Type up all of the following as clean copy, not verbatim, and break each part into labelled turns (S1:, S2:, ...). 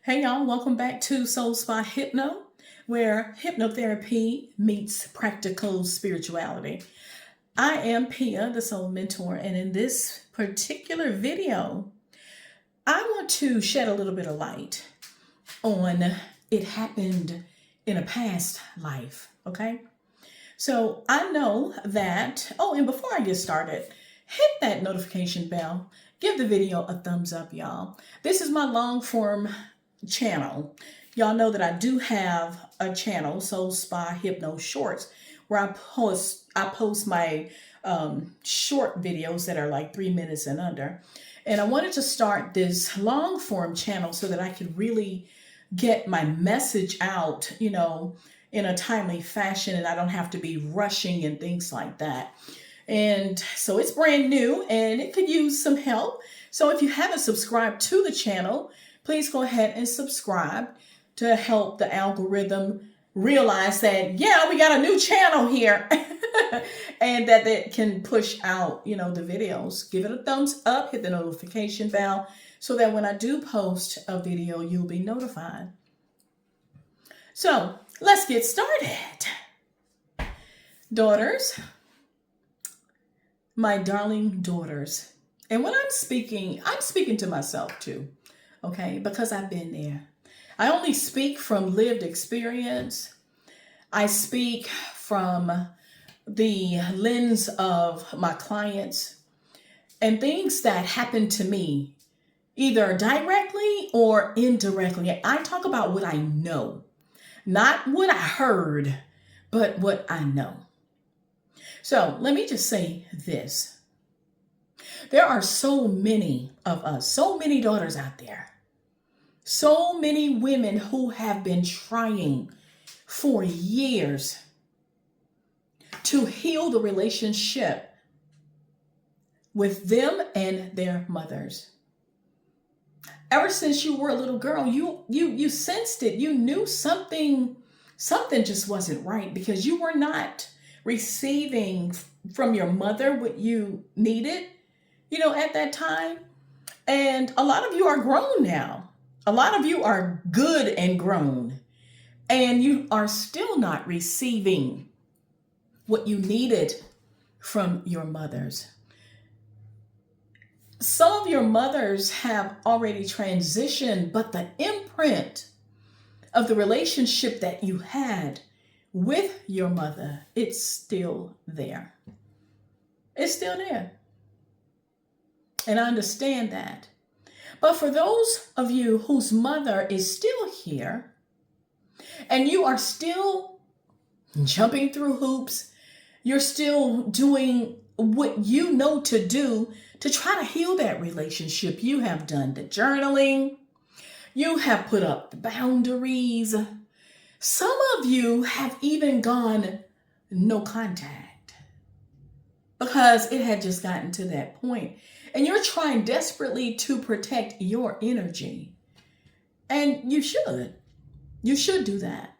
S1: Hey y'all, welcome back to Soul Spa Hypno, where hypnotherapy meets practical spirituality. I am Pia, the Soul Mentor, and in this particular video, I want to shed a little bit of light on it happened in a past life, okay? So I know that, and before I get started, hit that notification bell. Give the video a thumbs up, y'all. This is my long form channel. Y'all know that I do have a channel, Soul Spa Hypno Shorts, where I post my short videos that are like 3 minutes and under. And I wanted to start this long form channel so that I could really get my message out, in a timely fashion, and I don't have to be rushing and things like that. And so it's brand new and it could use some help. So if you haven't subscribed to the channel, please go ahead and subscribe to help the algorithm realize that, we got a new channel here and that it can push out, the videos. Give it a thumbs up, hit the notification bell so that when I do post a video, you'll be notified. So let's get started. Daughters, my darling daughters. And when I'm speaking to myself too, okay? Because I've been there. I only speak from lived experience. I speak from the lens of my clients and things that happen to me, either directly or indirectly. I talk about what I know, not what I heard, but what I know. So let me just say this. There are so many of us, so many daughters out there, so many women who have been trying for years to heal the relationship with them and their mothers. Ever since you were a little girl, you sensed it. You knew something just wasn't right because you were not receiving from your mother what you needed, at that time. And a lot of you are grown now. A lot of you are good and grown, and you are still not receiving what you needed from your mothers. Some of your mothers have already transitioned, but the imprint of the relationship that you had with your mother, it's still there. It's still there. And I understand that. But for those of you whose mother is still here, and you are still jumping through hoops, you're still doing what you know to do to try to heal that relationship. You have done the journaling. You have put up the boundaries. Some of you have even gone no contact because it had just gotten to that point. And you're trying desperately to protect your energy. And you should. You should do that.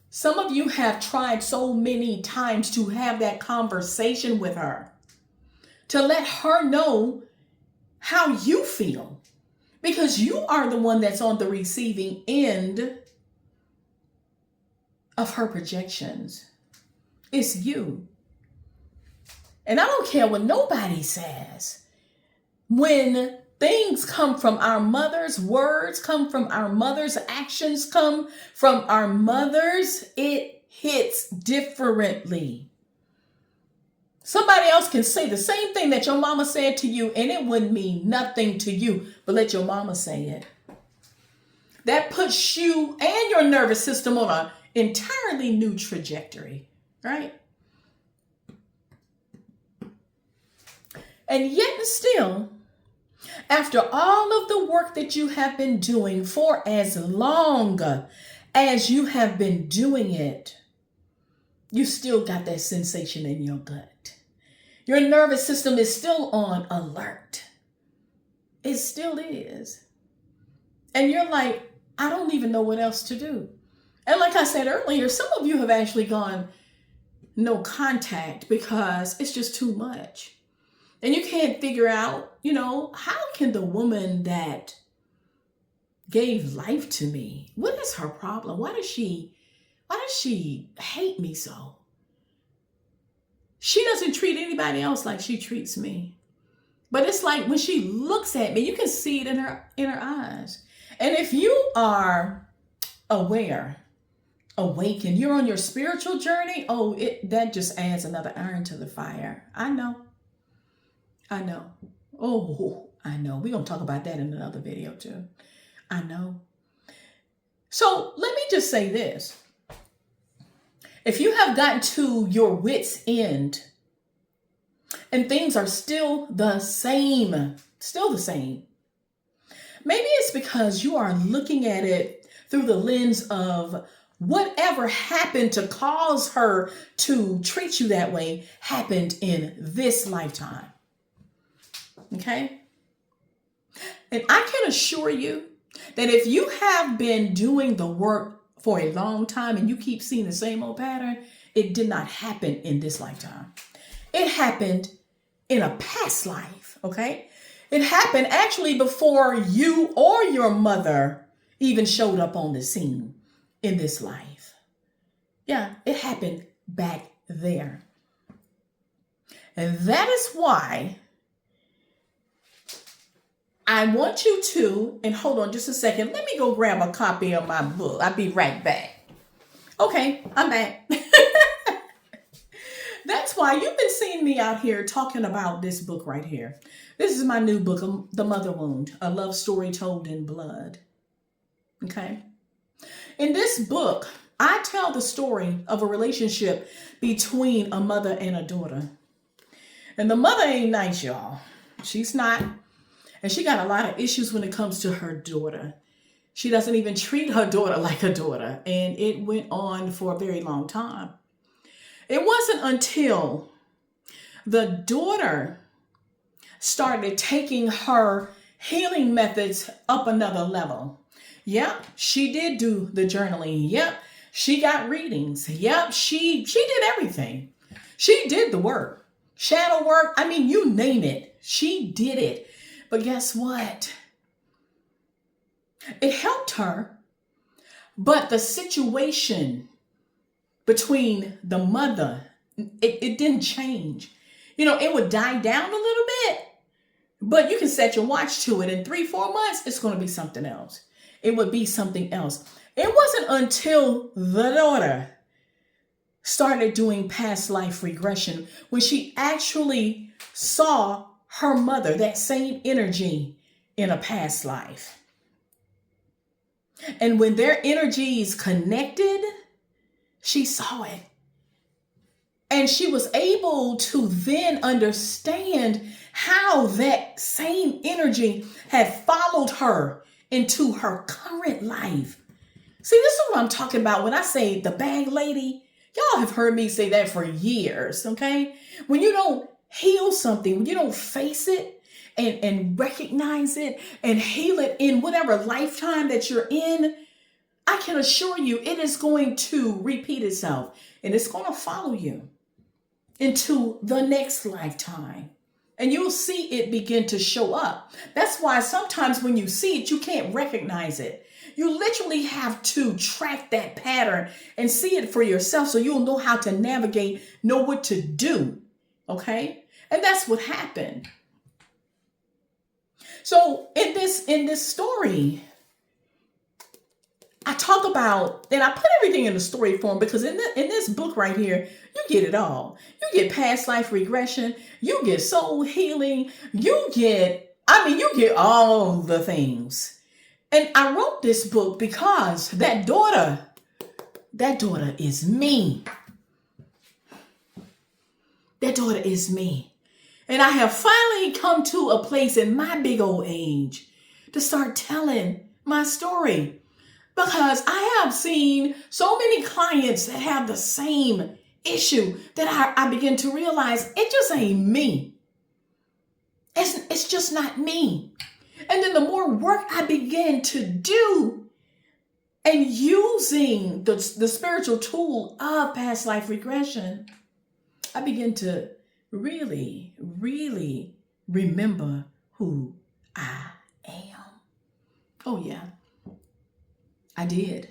S1: Some of you have tried so many times to have that conversation with her, to let her know how you feel, because you are the one that's on the receiving end of her projections. It's you. And I don't care what nobody says. When things come from our mothers, words come from our mothers, actions come from our mothers, it hits differently. Somebody else can say the same thing that your mama said to you, and it wouldn't mean nothing to you, but let your mama say it. That puts you and your nervous system on an entirely new trajectory, right? And yet and still, after all of the work that you have been doing for as long as you have been doing it, you still got that sensation in your gut. Your nervous system is still on alert. It still is. And you're like, I don't even know what else to do. And like I said earlier, some of you have actually gone no contact because it's just too much. And you can't figure out, how can the woman that gave life to me. What is her problem? Why does she hate me so? She doesn't treat anybody else like she treats me. But it's like when she looks at me, you can see it in her eyes. And if you are aware, awakened, you're on your spiritual journey, that just adds another iron to the fire. I know. Oh, I know. We're going to talk about that in another video too. I know. So let me just say this. If you have gotten to your wit's end and things are still the same, maybe it's because you are looking at it through the lens of whatever happened to cause her to treat you that way happened in this lifetime. Okay? And I can assure you that if you have been doing the work for a long time and you keep seeing the same old pattern, it did not happen in this lifetime. It happened in a past life, okay? It happened actually before you or your mother even showed up on the scene in this life. Yeah, it happened back there. And that is why I want you to, and hold on just a second, let me go grab a copy of my book. I'll be right back. Okay, I'm back. That's why you've been seeing me out here talking about this book right here. This is my new book, The Mother Wound, a love story told in blood. Okay. In this book, I tell the story of a relationship between a mother and a daughter. And the mother ain't nice, y'all. She's not. And she got a lot of issues when it comes to her daughter. She doesn't even treat her daughter like a daughter. And it went on for a very long time. It wasn't until the daughter started taking her healing methods up another level. Yep, she did do the journaling. Yep, she got readings. Yep, she did everything. She did the work. Shadow work, I mean, you name it. She did it. But guess what? It helped her, but the situation between the mother, it didn't change. You know, it would die down a little bit, but you can set your watch to it. In 3-4 months, it's going to be something else. It would be something else. It wasn't until the daughter started doing past life regression when she actually saw her mother, that same energy in a past life. And when their energies connected, she saw it. And she was able to then understand how that same energy had followed her into her current life. See, this is what I'm talking about when I say the bag lady. Y'all have heard me say that for years, okay? When you don't heal something, when you don't face it and recognize it and heal it in whatever lifetime that you're in, I can assure you it is going to repeat itself and it's going to follow you into the next lifetime. And you'll see it begin to show up. That's why sometimes when you see it, you can't recognize it. You literally have to track that pattern and see it for yourself so you'll know how to navigate, know what to do. Okay? And that's what happened. So in this story, I talk about, and I put everything in the story form because in this book right here, you get it all. You get past life regression, you get soul healing, you get all the things. And I wrote this book because that daughter is me. That daughter is me. And I have finally come to a place in my big old age to start telling my story. Because I have seen so many clients that have the same issue that I begin to realize it just ain't me. It's just not me. And then the more work I begin to do and using the spiritual tool of past life regression, I begin to really, really remember who I am. Oh, yeah. I did.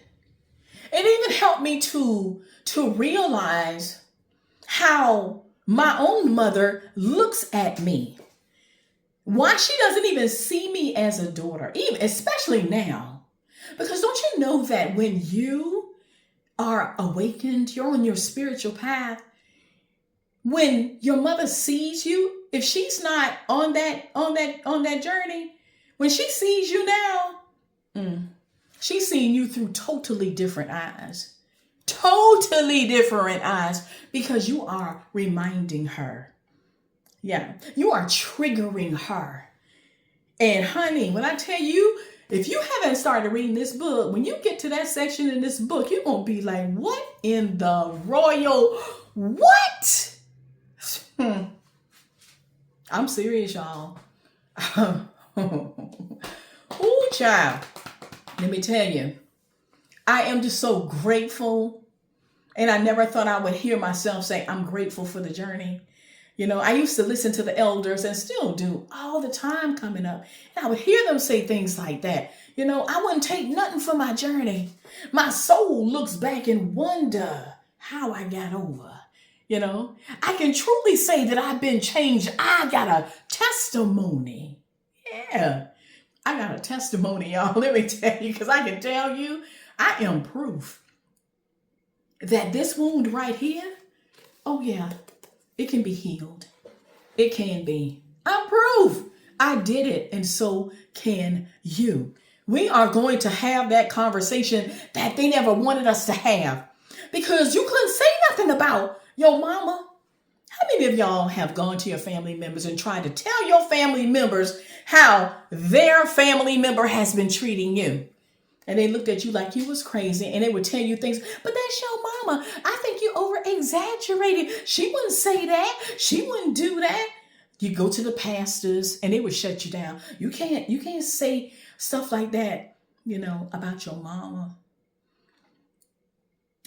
S1: It even helped me to realize how my own mother looks at me. Why she doesn't even see me as a daughter, even especially now. Because don't you know that when you are awakened, you're on your spiritual path, when your mother sees you, if she's not on that journey, when she sees you now, she's seeing you through totally different eyes. Totally different eyes, because you are reminding her. Yeah, you are triggering her. And honey, when I tell you, if you haven't started reading this book, when you get to that section in this book, you're going to be like, what in the royal, what? I'm serious, y'all. Ooh, child. Let me tell you, I am just so grateful. And I never thought I would hear myself say, I'm grateful for the journey. You know, I used to listen to the elders and still do all the time coming up. And I would hear them say things like that. You know, I wouldn't take nothing for my journey. My soul looks back and wonder how I got over. You know, I can truly say that I've been changed. I got a testimony. Yeah, I got a testimony, y'all. Let me tell you, because I can tell you, I am proof that this wound right here, oh yeah, it can be healed. It can be. I'm proof. I did it, and so can you. We are going to have that conversation that they never wanted us to have, because you couldn't say nothing about your mama. How many of y'all have gone to your family members and tried to tell your family members how their family member has been treating you? And they looked at you like you was crazy, and they would tell you things, but that's your mama. I think you over exaggerated. She wouldn't say that. She wouldn't do that. You go to the pastors and they would shut you down. You can't say stuff like that, you know, about your mama.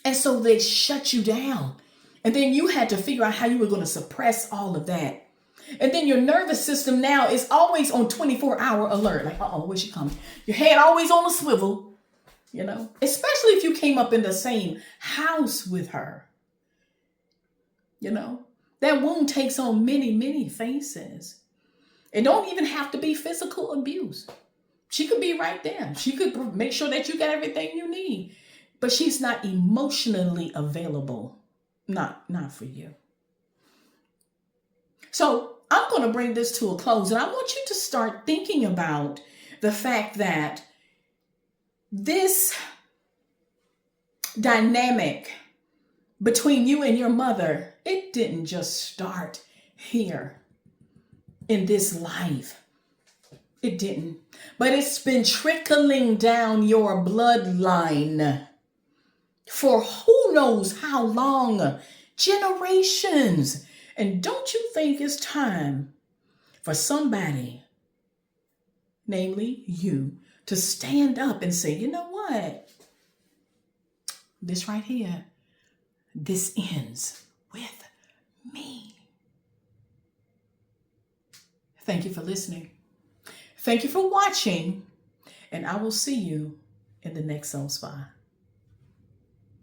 S1: And so they shut you down. And then you had to figure out how you were going to suppress all of that. And then your nervous system now is always on 24-hour alert. Like, uh-oh, where's she coming? Your head always on a swivel, you know, especially if you came up in the same house with her. You know, that wound takes on many, many faces. It don't even have to be physical abuse. She could be right there. She could make sure that you got everything you need. But she's not emotionally available. Not for you. So I'm going to bring this to a close, and I want you to start thinking about the fact that this dynamic between you and your mother, it didn't just start here in this life. It didn't. But it's been trickling down your bloodline for who knows how long, generations. And don't you think it's time for somebody, namely you, to stand up and say, you know what? This right here, this ends with me. Thank you for listening. Thank you for watching. And I will see you in the next Soul Spa.